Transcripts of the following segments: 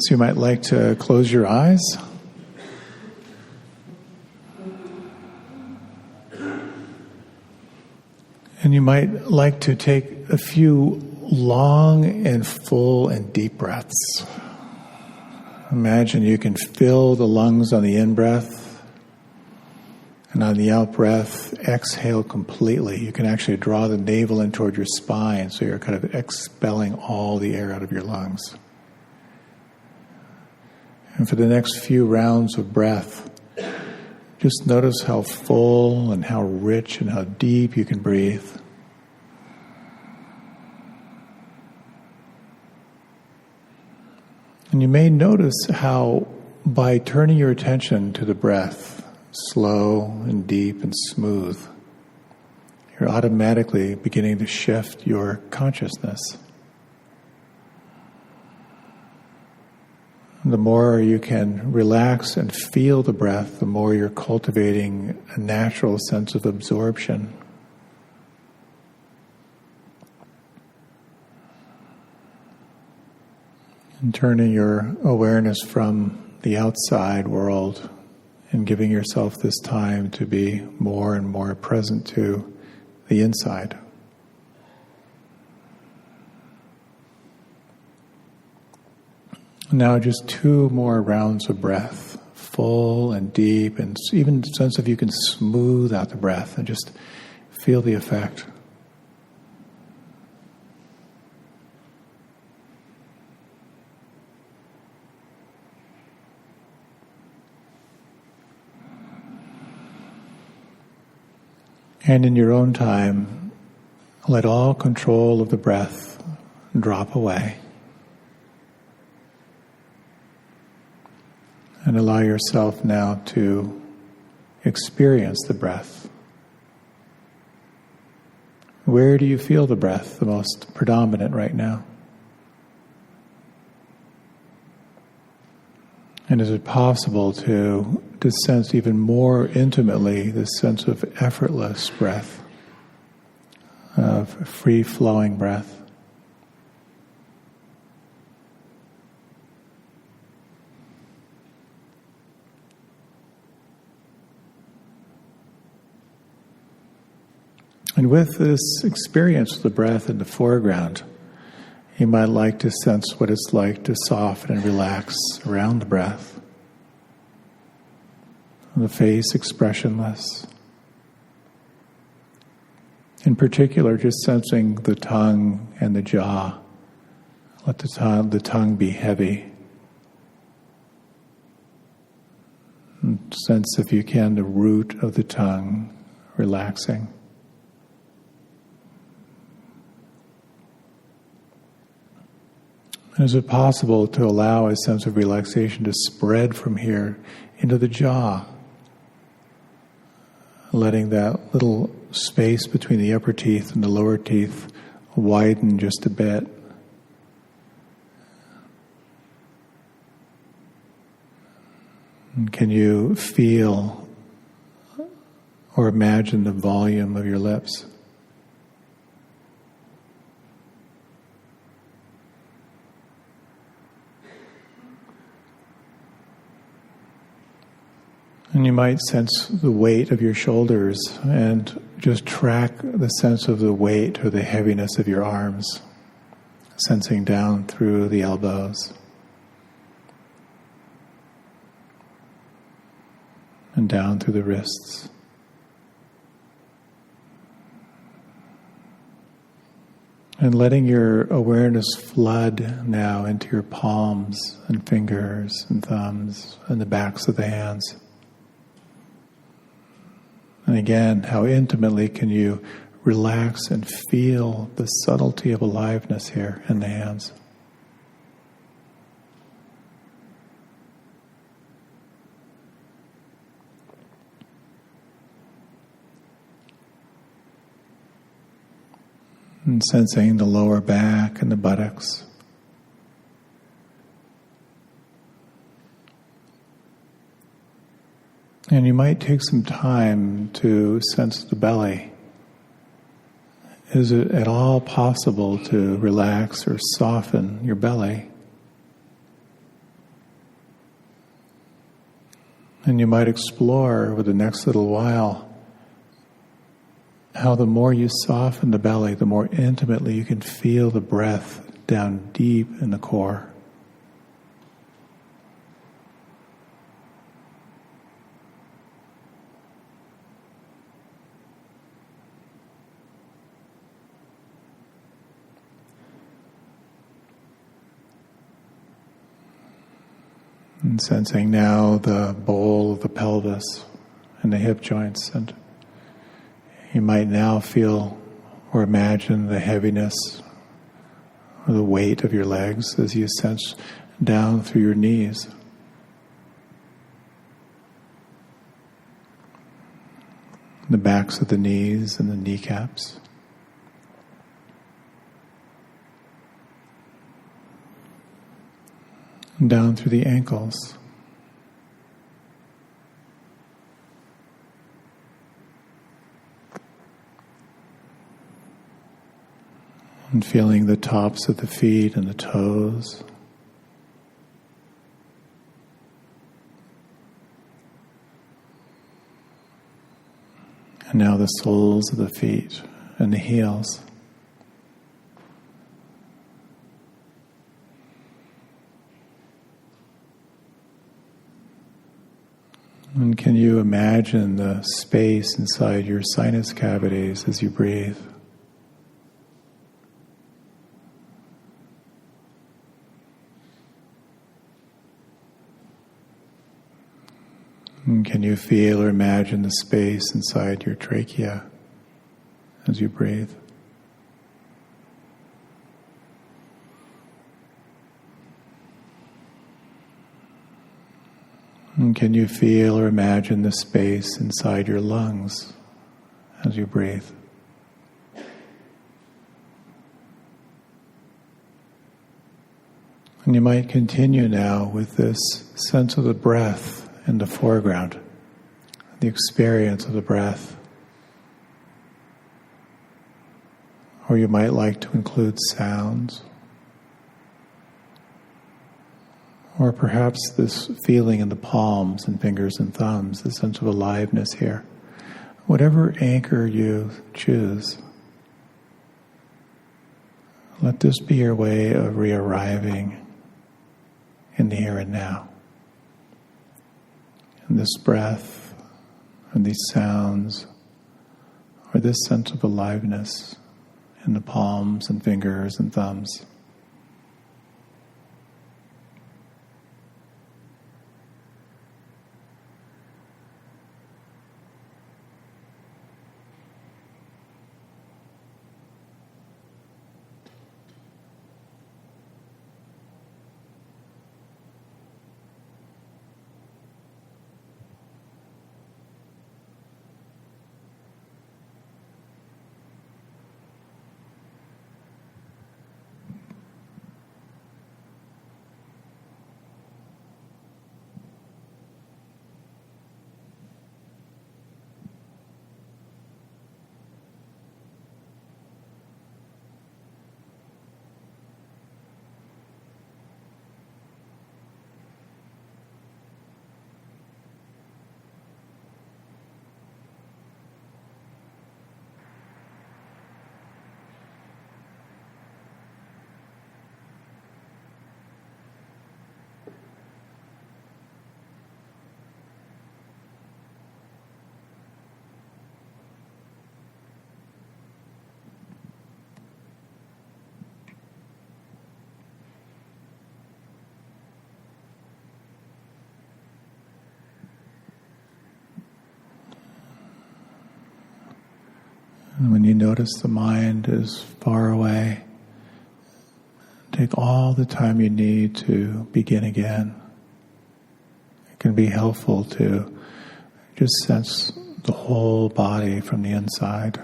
So you might like to close your eyes. And you might like to take a few long and full and deep breaths. Imagine you can fill the lungs on the in-breath, and on the out-breath, exhale completely. You can actually draw the navel in toward your spine, so you're kind of expelling all the air out of your lungs. And for the next few rounds of breath, just notice how full and how rich and how deep you can breathe. And you may notice how by turning your attention to the breath, slow and deep and smooth, you're automatically beginning to shift your consciousness. The more you can relax and feel the breath, the more you're cultivating a natural sense of absorption. And turning your awareness from the outside world and giving yourself this time to be more and more present to the inside. Now just 2 more rounds of breath, full and deep, and even a sense of you can smooth out the breath and just feel the effect. And in your own time, let all control of the breath drop away. And allow yourself now to experience the breath. Where do you feel the breath the most predominant right now? And is it possible to sense even more intimately this sense of effortless breath, of free-flowing breath? And with this experience of the breath in the foreground, you might like to sense what it's like to soften and relax around the breath. The face expressionless. In particular, just sensing the tongue and the jaw. Let the tongue be heavy. And sense, if you can, the root of the tongue relaxing. Is it possible to allow a sense of relaxation to spread from here into the jaw, letting that little space between the upper teeth and the lower teeth widen just a bit? And can you feel or imagine the volume of your lips? And you might sense the weight of your shoulders and just track the sense of the weight or the heaviness of your arms, sensing down through the elbows and down through the wrists. And letting your awareness flood now into your palms and fingers and thumbs and the backs of the hands. And again, how intimately can you relax and feel the subtlety of aliveness here in the hands? And sensing the lower back and the buttocks. And you might take some time to sense the belly. Is it at all possible to relax or soften your belly? And you might explore over the next little while how the more you soften the belly, the more intimately you can feel the breath down deep in the core. And sensing now the bowl of the pelvis and the hip joints, and you might now feel or imagine the heaviness or the weight of your legs as you sense down through your knees. The backs of the knees and the kneecaps. And down through the ankles. And feeling the tops of the feet and the toes. And now the soles of the feet and the heels. And can you imagine the space inside your sinus cavities as you breathe? And can you feel or imagine the space inside your trachea as you breathe? And can you feel or imagine the space inside your lungs as you breathe? And you might continue now with this sense of the breath in the foreground, the experience of the breath. Or you might like to include sounds. Or perhaps this feeling in the palms and fingers and thumbs, the sense of aliveness here. Whatever anchor you choose, let this be your way of re-arriving in the here and now. And this breath, and these sounds, or this sense of aliveness in the palms and fingers and thumbs. And when you notice the mind is far away, take all the time you need to begin again. It can be helpful to just sense the whole body from the inside.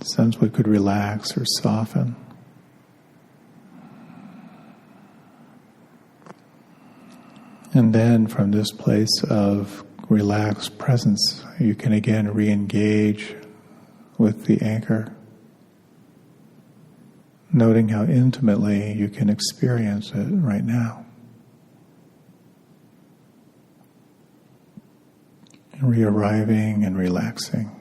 Sense what could relax or soften. And then from this place of relaxed presence, you can again re-engage with the anchor, noting how intimately you can experience it right now. re-arriving and relaxing.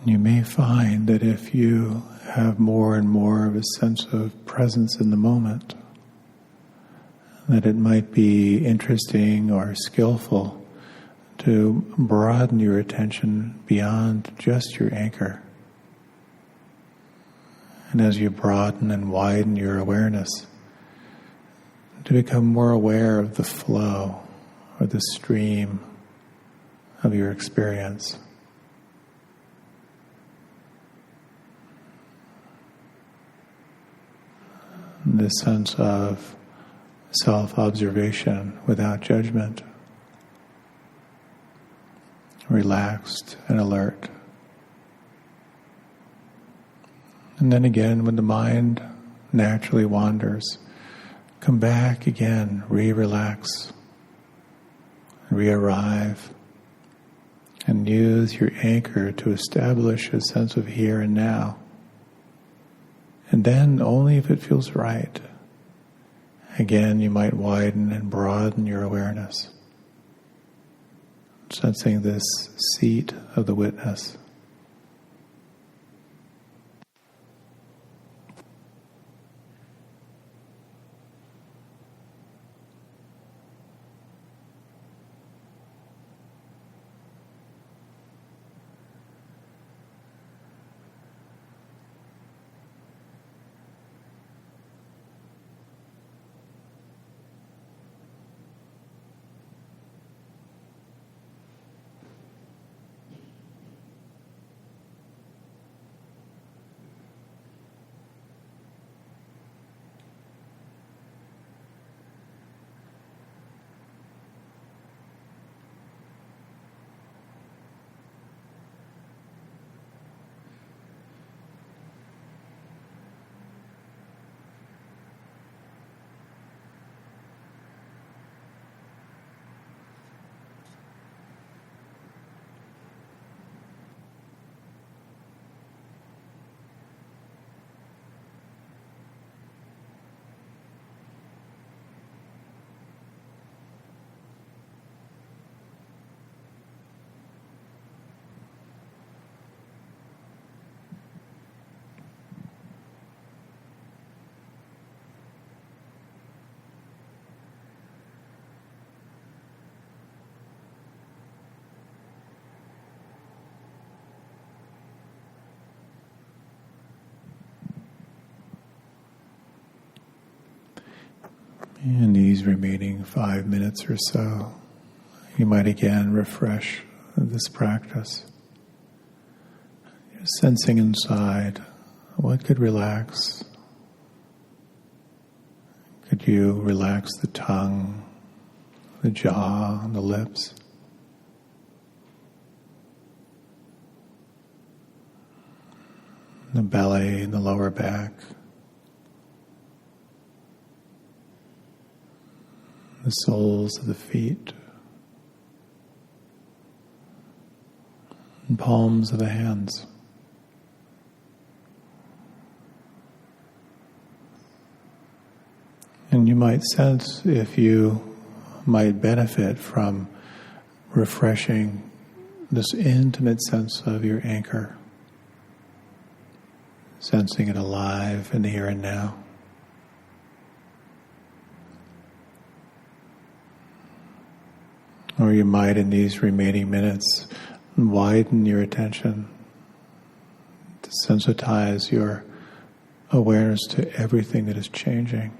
You may find that if you have more and more of a sense of presence in the moment, that it might be interesting or skillful to broaden your attention beyond just your anchor. And as you broaden and widen your awareness, to become more aware of the flow or the stream of your experience. This sense of self-observation without judgment, relaxed and alert. And then again, when the mind naturally wanders, come back again, re-relax, re-arrive, and use your anchor to establish a sense of here and now. And then, only if it feels right, again you might widen and broaden your awareness, sensing this seat of the witness. In these remaining 5 minutes or so, you might again refresh this practice. Just sensing inside, what could relax? Could you relax the tongue, the jaw, the lips? The belly and the lower back? The soles of the feet, and palms of the hands. And you might sense if you might benefit from refreshing this intimate sense of your anchor, sensing it alive in the here and now. Or you might, in these remaining minutes, widen your attention to sensitize your awareness to everything that is changing.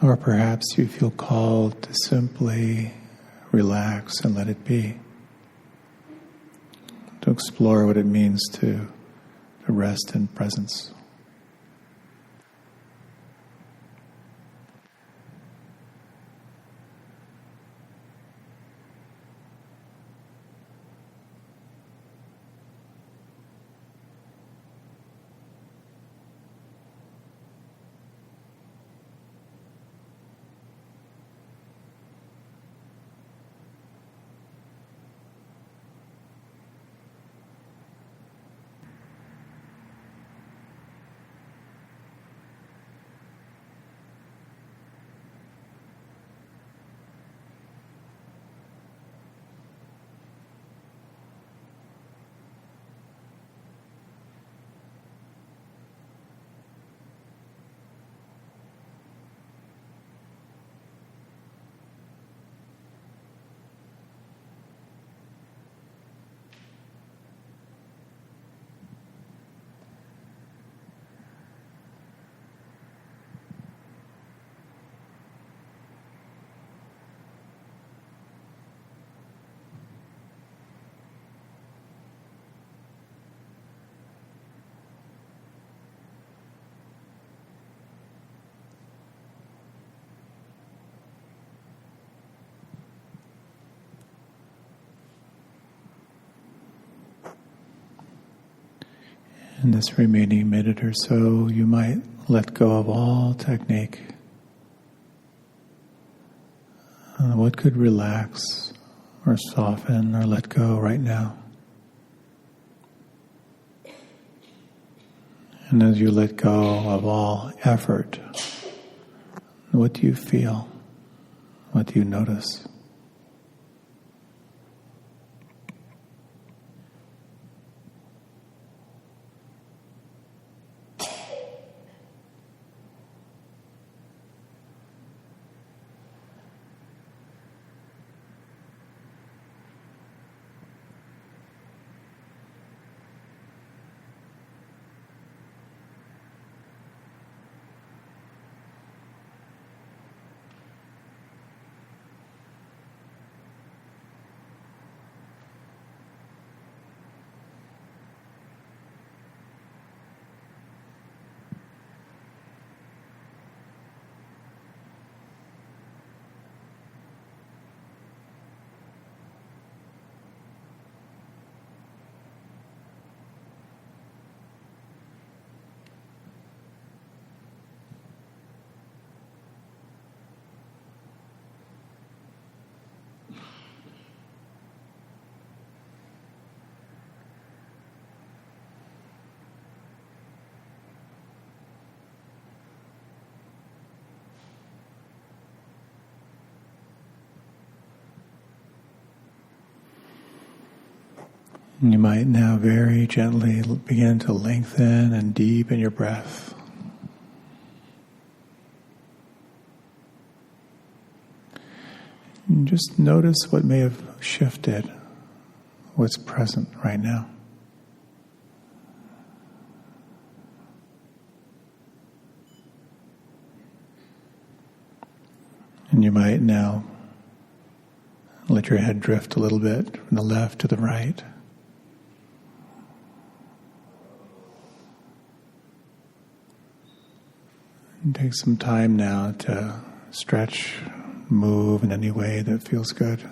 Or perhaps you feel called to simply relax and let it be, to explore what it means to rest in presence. In this remaining minute or so, you might let go of all technique. What could relax or soften or let go right now? And as you let go of all effort, what do you feel? What do you notice? You might now very gently begin to lengthen and deepen your breath. And just notice what may have shifted, what's present right now. And you might now let your head drift a little bit from the left to the right. And take some time now to stretch, move in any way that feels good.